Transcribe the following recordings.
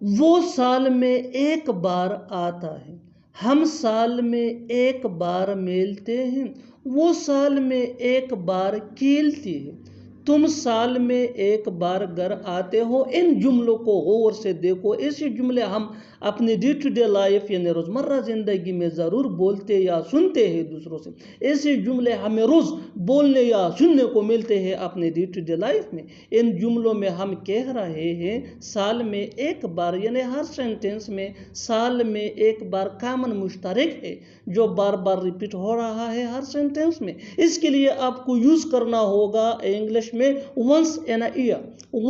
وہ سال میں ایک بار آتا ہے، ہم سال میں ایک بار ملتے ہیں، وہ سال میں ایک بار کھیلتی ہے، تم سال میں ایک بار گھر آتے ہو۔ ان جملوں کو غور سے دیکھو، ایسے جملے ہم اپنی ڈے ٹو ڈے لائف یعنی روزمرہ زندگی میں ضرور بولتے یا سنتے ہیں دوسروں سے۔ ایسے جملے ہمیں روز بولنے یا سننے کو ملتے ہیں اپنے ڈے ٹو ڈے لائف میں۔ ان جملوں میں ہم کہہ رہے ہیں سال میں ایک بار، یعنی ہر سینٹنس میں سال میں ایک بار کامن مشترک ہے جو بار بار ریپیٹ ہو رہا ہے ہر سینٹنس میں۔ اس کے لیے آپ کو یوز کرنا ہوگا انگلش میں once in a year۔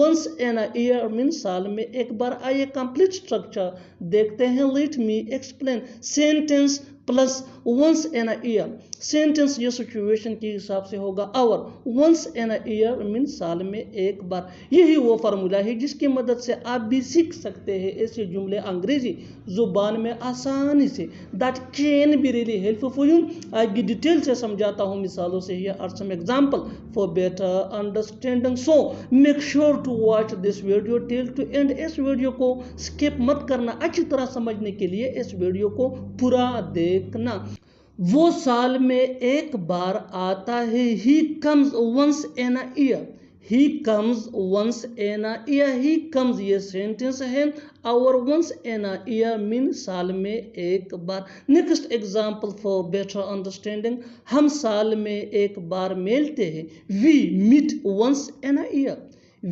once in a year means سال میں ایک بار۔ آئیے کمپلیٹ اسٹرکچر دیکھتے ہیں۔ Let me explain sentence plus once in a year۔ Sentence یہ سچویشن کے حساب سے ہوگا اور once in a year means سال میں ایک بار۔ یہی وہ فارمولا ہے جس کی مدد سے آپ بھی سیکھ سکتے ہیں ایسے جملے انگریزی زبان میں آسانی سے۔ that can be really helpful for you۔ آگے ڈیٹیل سے سمجھاتا ہوں مثالوں سے۔ here are some example for better understanding, so make sure to watch this video till to end۔ اس ویڈیو کو سکپ مت کرنا، اچھی طرح سمجھنے کے لیے اس ویڈیو کو پورا دیکھنا۔ وہ سال میں ایک بار آتا ہے، he comes once in a year۔ he comes once in a year۔ he comes یہ سینٹنس ہے اور once in a year means سال میں ایک بار۔ Next example for better understanding, ہم سال میں ایک بار ملتے ہیں، we meet once in a year۔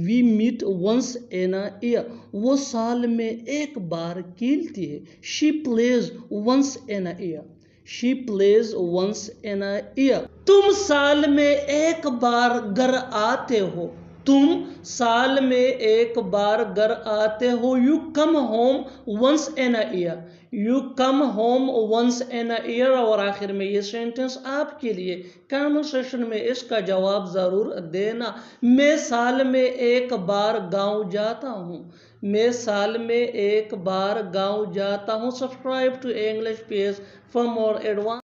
we meet once in a year۔ وہ سال میں ایک بار کھیلتی ہے، she plays once in a year۔ she plays once in a year۔ تم سال میں ایک بار گھر آتے ہو، تم سال میں ایک بار گھر آتے ہو، you come home once in a year۔ you come home once in a year۔ اور آخر میں یہ سینٹنس آپ کے لیے کامنٹ سیشن میں اس کا جواب ضرور دینا۔ میں سال میں ایک بار گاؤں جاتا ہوں۔ میں سال میں ایک بار گاؤں جاتا ہوں۔ Subscribe to English page for more advance.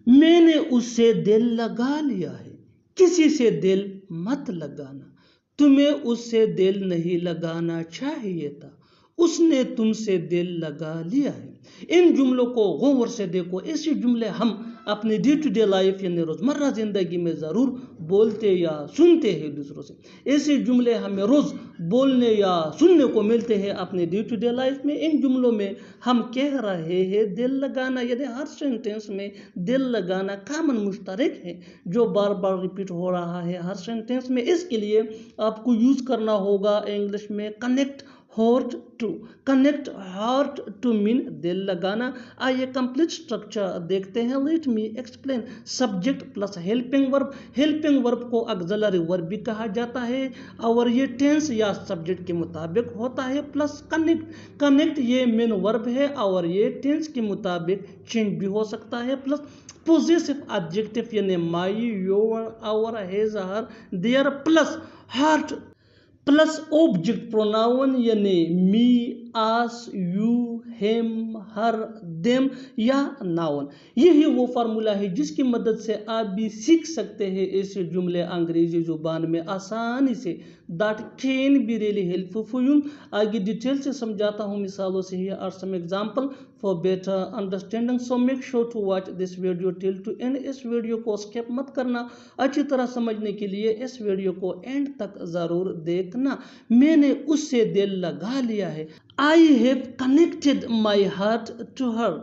میں نے اس سے دل لگا لیا ہے، کسی سے دل مت لگانا، تمہیں اس سے دل نہیں لگانا چاہیے تھا، اس نے تم سے دل لگا لیا ہے۔ ان جملوں کو غور سے دیکھو، ایسے جملے ہم اپنی ڈے ٹو ڈے لائف یعنی روزمرہ زندگی میں ضرور بولتے یا سنتے ہیں دوسروں سے۔ ایسے جملے ہمیں روز بولنے یا سننے کو ملتے ہیں اپنے ڈے ٹو ڈے لائف میں۔ ان جملوں میں ہم کہہ رہے ہیں دل لگانا، یعنی ہر سینٹنس میں دل لگانا کامن مشترک ہے جو بار بار ریپیٹ ہو رہا ہے ہر سینٹنس میں۔ اس کے لیے آپ کو یوز کرنا ہوگا انگلش میں connect heart to. Connect heart to مین دل لگانا۔ آئیے کمپلیٹ اسٹرکچر دیکھتے ہیں۔ Let me explain subject plus helping verb. Helping verb کو آگزیلری ورب بھی کہا جاتا ہے اور یہ ٹینس یا سبجیکٹ کے مطابق ہوتا ہے، پلس کنیکٹ۔ کنیکٹ یہ مین ورب ہے اور یہ ٹینس کے مطابق چینج بھی ہو سکتا ہے، پلس پوزیسو ایڈجیکٹو یعنی my, your, our, his, her, their, plus heart, plus object pronoun یعنی می، آس، یو، ہم، ہر، دیم یا ناؤن۔ یہی وہ فارمولا ہے جس کی مدد سے آپ بھی سیکھ سکتے ہیں ایسے جملے انگریزی زبان میں آسانی سے۔ that can be really helpful for you۔ آگے ڈیٹیل سے سمجھاتا ہوں مثالوں سے۔ here are some example for better understanding, so make sure to watch this video till to end۔ اس ویڈیو کو سکپ مت کرنا، اچھی طرح سمجھنے کے لیے اس ویڈیو کو اینڈ تک ضرور دیکھنا۔ میں نے اس سے دل لگا لیا ہے، I have connected my heart to her۔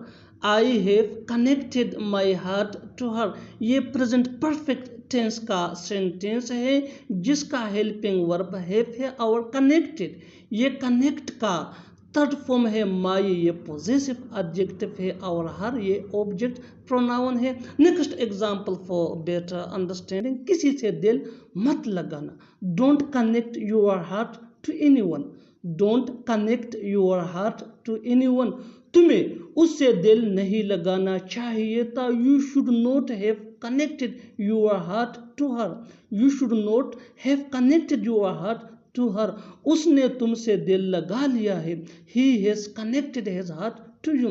I have connected my heart to her۔ یہ present perfect ٹینس کا سینٹنس ہے جس کا ہیلپنگ ورب ہیو ہے اور کنیکٹڈ یہ کنیکٹ کا تھرڈ فارم ہے، مائی یہ پوزیسو ایڈجیکٹو ہے اور ہر یہ آبجیکٹ پروناؤن ہے۔ Next example for better understanding, کسی سے دل مت لگانا، don't connect your heart to any one. Don't connect your heart to any one, تمہیں اس سے دل نہیں لگانا چاہیے تھا۔ You should not have connected your heart to her. You should not have connected your heart to her, اس نے تم سے دل لگا لیا ہے۔ He has connected his heart to you.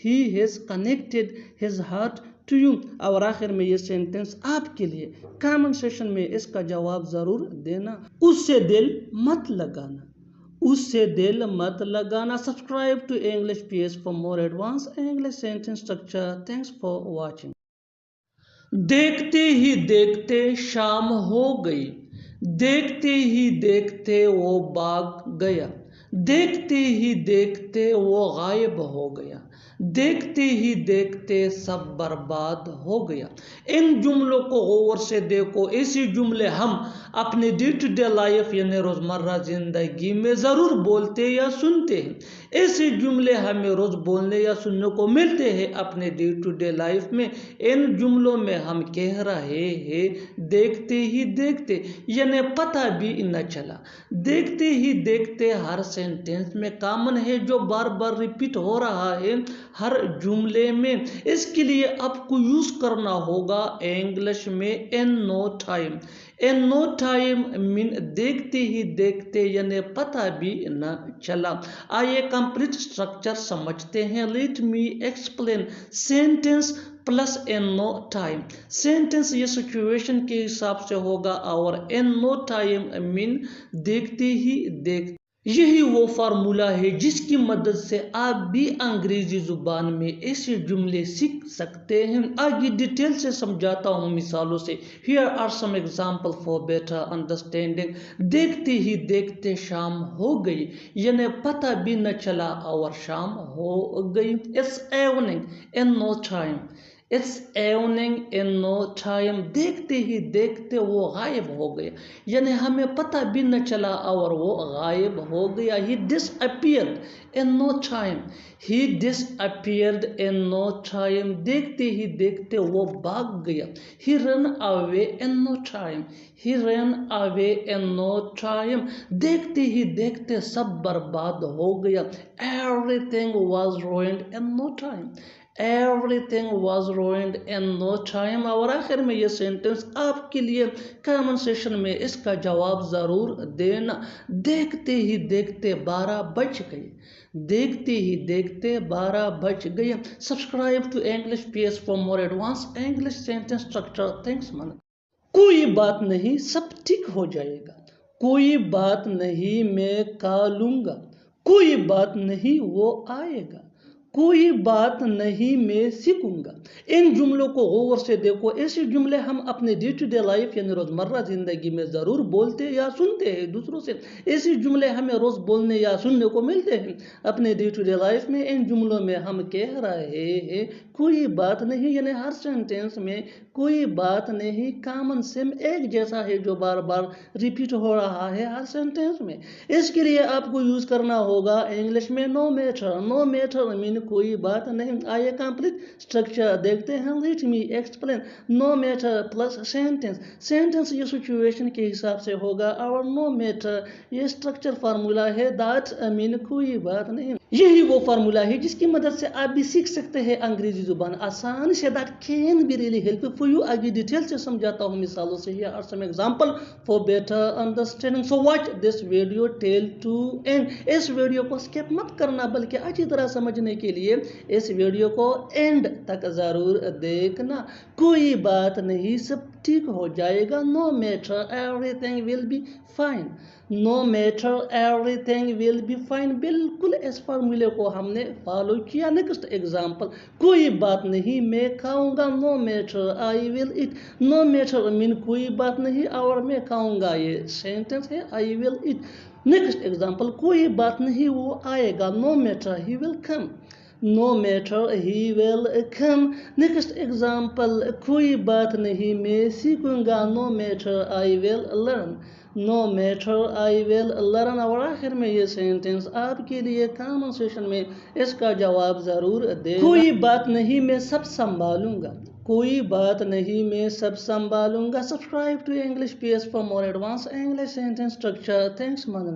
He has connected his heart to you. اور آخر میں یہ سینٹنس آپ کے لیے کامنٹ سیشن میں اس کا جواب ضرور دینا۔ اس سے دل مت لگانا، اس سے دل مت لگانا. Subscribe to English PS for more advanced English sentence structure. Thanks for watching. دیکھتے ہی دیکھتے شام ہو گئی. دیکھتے ہی دیکھتے وہ بھاگ گیا. دیکھتے ہی دیکھتے وہ غائب ہو گیا. دیکھتے ہی دیکھتے سب برباد ہو گیا. ان جملوں کو غور سے دیکھو. ایسی جملے ہم اپنے ڈے ٹو ڈے لائف یعنی روزمرہ زندگی میں ضرور بولتے یا سنتے ہیں. ایسے جملے ہمیں روز بولنے یا سننے کو ملتے ہیں اپنے ڈے ٹو ڈے لائف میں. ان جملوں میں ہم کہہ رہے ہیں دیکھتے ہی دیکھتے یعنی پتہ بھی نہ چلا. دیکھتے ہی دیکھتے ہر سینٹینس میں کامن ہے جو بار بار ریپیٹ ہو رہا ہے ہر جملے میں. اس کے لیے آپ کو یوز کرنا ہوگا انگلش میں ان نو ٹائم. ان نو ٹائم مین دیکھتے ہی دیکھتے یعنی پتہ بھی نہ چلا. آئیے کمپلیٹ اسٹرکچر سمجھتے ہیں. Let me explain sentence plus in no time. Sentence یہ سچویشن کے حساب سے ہوگا اور ان نو ٹائم مین دیکھتے ہی دیکھتے. یہی وہ فارمولہ ہے جس کی مدد سے آپ بھی انگریزی زبان میں ایسے جملے سیکھ سکتے ہیں. آگے ڈیٹیل سے سمجھاتا ہوں مثالوں سے. Here are some examples for better understanding. دیکھتے ہی دیکھتے شام ہو گئی یعنی پتہ بھی نہ چلا اور شام ہو گئی. It's evening in no time. It's evening in no time. دیکھتے ہی دیکھتے وہ غائب ہو گیا یعنی ہمیں پتہ بھی نہ چلا اور وہ غائب ہو گیا. He disappeared in no time. He disappeared in no time. دیکھتے ہی دیکھتے وہ بھاگ گیا. He ran away in no time. He ran away in no time. دیکھتے ہی دیکھتے سب برباد ہو گیا. Everything was ruined in no time. Everything was ruined in no time. اور آخر میں یہ سینٹنس آپ کے لیے کامنٹ سیشن میں اس کا جواب ضرور دینا. دیکھتے ہی دیکھتے 12 بج گئے. دیکھتے ہی دیکھتے 12 بج گئے. Subscribe to English PS for more advanced English sentence structure. Thanks man. کوئی بات نہیں سب ٹھیک ہو جائے گا. کوئی بات نہیں میں کھا لوں گا. کوئی بات نہیں وہ آئے گا. کوئی بات نہیں میں سیکھوں گا. ان جملوں کو غور سے دیکھو. ایسے جملے ہم اپنے ڈے ٹو ڈے لائف یعنی روزمرہ زندگی میں ضرور بولتے یا سنتے ہیں دوسروں سے. ایسے جملے ہمیں روز بولنے یا سننے کو ملتے ہیں اپنے ڈے ٹو ڈے لائف میں. ان جملوں میں ہم کہہ رہے ہیں کوئی بات نہیں یعنی ہر سینٹینس میں کوئی بات نہیں کامن سیم ایک جیسا ہے جو بار بار ریپیٹ ہو رہا ہے ہر سینٹینس میں. اس کے لیے آپ کو یوز کرنا ہوگا انگلش میں نو میٹر. نو میٹر مین کوئی بات نہیں. آئیے کمپلیٹ اسٹرکچر دیکھتے ہیں. Let me explain no matter plus sentence. Sentence یہ سچویشن کے حساب سے ہوگا اور نو میٹر یہ اسٹرکچر فارمولہ ہے. دیٹ مین کوئی بات نہیں. یہی وہ فارمولہ ہے جس کی مدد سے آپ بھی سیکھ سکتے ہیں انگریزی زبان آسانی سے. That can be really help for you. آگے ڈیٹیل سے سمجھاتا ہوں مثالوں سے. Here are some example for better understanding. So watch this video till to end. اس ویڈیو کو سکپ مت کرنا بلکہ اچھی طرح سمجھنے کے لیے اس ویڈیو کو اینڈ تک ضرور دیکھنا. کوئی بات نہیں سب ٹھیک ہو جائے گا. No matter everything will be fine. No matter everything will be fine. بالکل اس فارمولے کو ہم نے فالو کیا. Next example. کوئی بات نہیں میں کھاؤں گا. No matter I will eat. No matter مین کوئی بات نہیں اور میں کھاؤں گا یہ سینٹینس ہے I will eat. Next example. کوئی بات نہیں وہ آئے گا. No matter he will come. No matter he will come. Next example. کوئی بات نہیں میں سیکھوں گا. No matter I will learn. No matter I will learn. اور آخر میں یہ سینٹینس آپ کے لیے کامن سیشن میں اس کا جواب ضرور دے. کوئی بات نہیں میں سب سنبھالوں گا. کوئی بات نہیں میں سب سنبھالوں گا. Subscribe to English PS for more advanced English sentence structure. Thanks man.